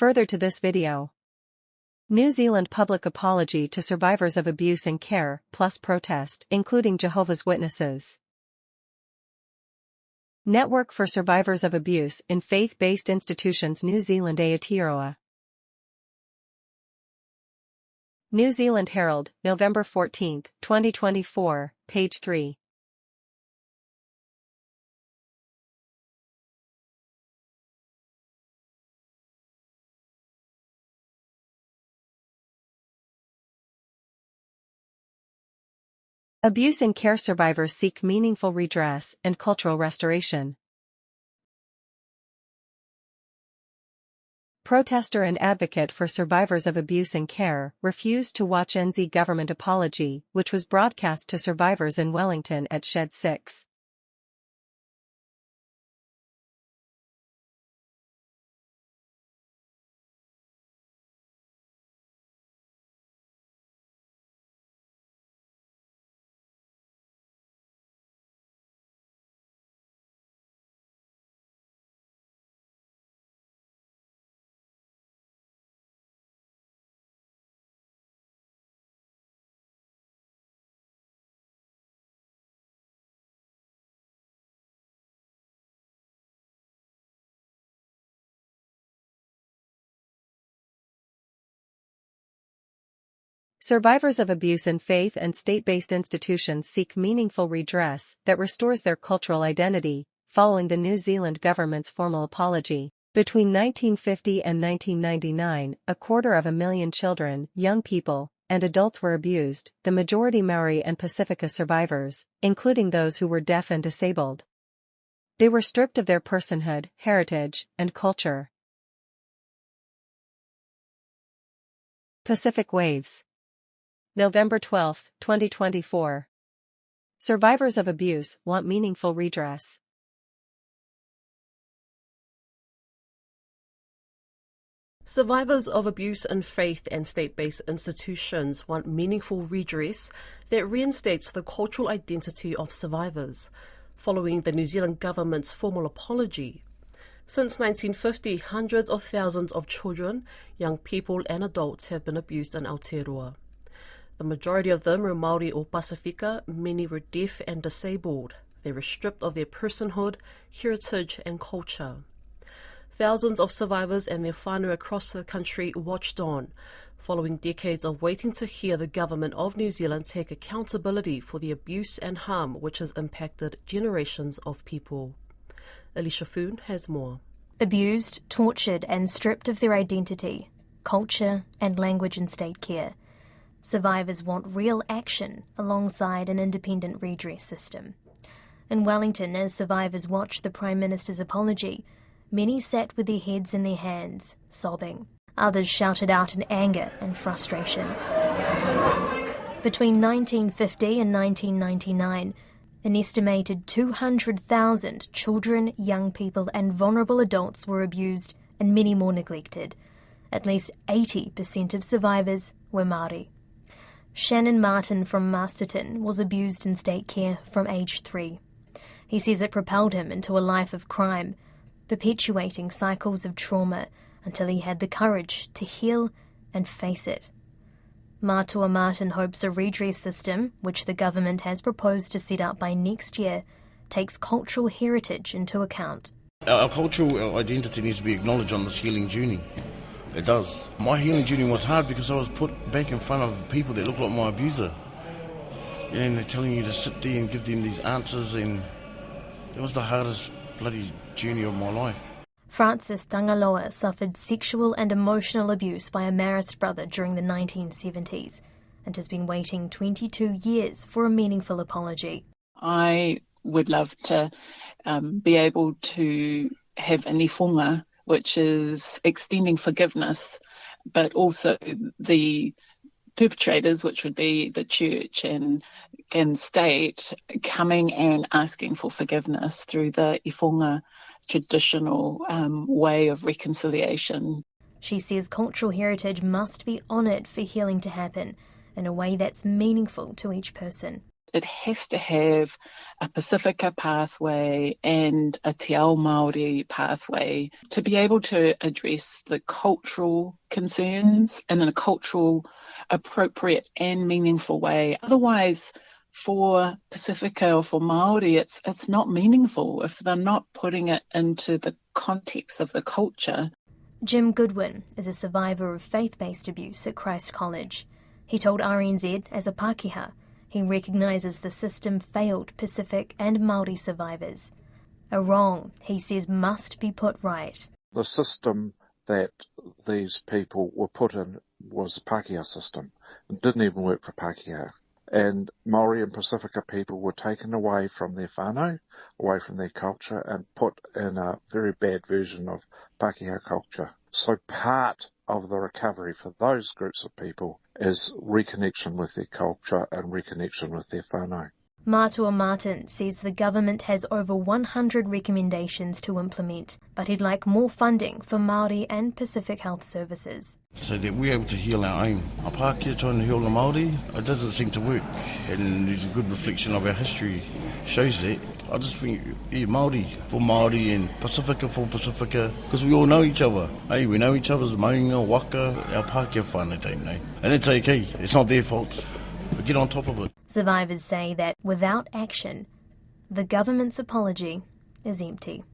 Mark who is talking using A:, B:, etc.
A: Further to this video. New Zealand public apology to survivors of abuse and care, plus protest, including Jehovah's Witnesses. Network for Survivors of Abuse in Faith-Based Institutions New Zealand Aotearoa. New Zealand Herald, November 14, 2024, page 3. Abuse and care survivors seek meaningful redress and cultural restoration. Protester and advocate for survivors of abuse and care refused to watch NZ government apology, which was broadcast to survivors in Wellington at Shed 6. Survivors of abuse in faith and state-based institutions seek meaningful redress that restores their cultural identity, following the New Zealand government's formal apology. Between 1950 and 1999, 250,000 children, young people, and adults were abused, the majority Maori and Pacifica survivors, including those who were deaf and disabled. They were stripped of their personhood, heritage, and culture. Pacific Waves. November 12, 2024. Survivors of abuse want meaningful redress.
B: Survivors of abuse in faith and state-based institutions want meaningful redress that reinstates the cultural identity of survivors, following the New Zealand government's formal apology. Since 1950, hundreds of thousands of children, young people and adults have been abused in Aotearoa. The majority of them were Māori or Pacifica, many were deaf and disabled. They were stripped of their personhood, heritage and culture. Thousands of survivors and their whanau across the country watched on, following decades of waiting to hear the government of New Zealand take accountability for the abuse and harm which has impacted generations of people. Alicia Foon has more.
C: Abused, tortured and stripped of their identity, culture and language in state care. Survivors want real action alongside an independent redress system. In Wellington, as survivors watched the Prime Minister's apology, many sat with their heads in their hands, sobbing. Others shouted out in anger and frustration. Between 1950 and 1999, an estimated 200,000 children, young people and vulnerable adults were abused and many more neglected. At least 80% of survivors were Māori. Shannon Martin from Masterton was abused in state care from age 3. He says it propelled him into a life of crime, perpetuating cycles of trauma until he had the courage to heal and face it. Matua Martin hopes a redress system, which the government has proposed to set up by next year, takes cultural heritage into account.
D: Our cultural identity needs to be acknowledged on this healing journey. It does. My healing journey was hard because I was put back in front of people that looked like my abuser. And they're telling you to sit there and give them these answers, and it was the hardest bloody journey of my life.
C: Francis Tagaloa suffered sexual and emotional abuse by a Marist brother during the 1970s and has been waiting 22 years for a meaningful apology.
E: I would love to be able to have an ifunga, which is extending forgiveness, but also the perpetrators, which would be the church and state, coming and asking for forgiveness through the ifunga traditional way of reconciliation.
C: She says cultural heritage must be honoured for healing to happen in a way that's meaningful to each person.
E: it has to have a Pacifica pathway and a Te Ao Māori pathway to be able to address the cultural concerns in a cultural, appropriate and meaningful way. Otherwise, for Pacifica or for Māori, it's not meaningful if they're not putting it into the context of the culture.
C: Jim Goodwin is a survivor of faith-based abuse at Christ College. He told RNZ as a Pākehā he recognises the system failed Pacific and Māori survivors. A wrong, he says, must be put right.
F: The system that these people were put in was a Pākehā system. It didn't even work for Pākehā. And Māori and Pacifica people were taken away from their whanau, away from their culture, and put in a very bad version of Pākehā culture. So part of the recovery for those groups of people is reconnection with their culture and reconnection with their whanau.
C: Mātua Martin says the government has over 100 recommendations to implement, but he'd like more funding for Māori and Pacific health services.
D: So that we're able to heal our own. A Pākehā trying to heal the Māori, it doesn't seem to work. And there's a good reflection of our history, shows that. I just think, Māori for Māori and Pacifica for Pacifica, because we all know each other. Hey, we know each other's maunga, waka, our Pākehā whānau don't know. And it's okay, it's not their fault. But get on top of it.
C: Survivors say that without action, the government's apology is empty.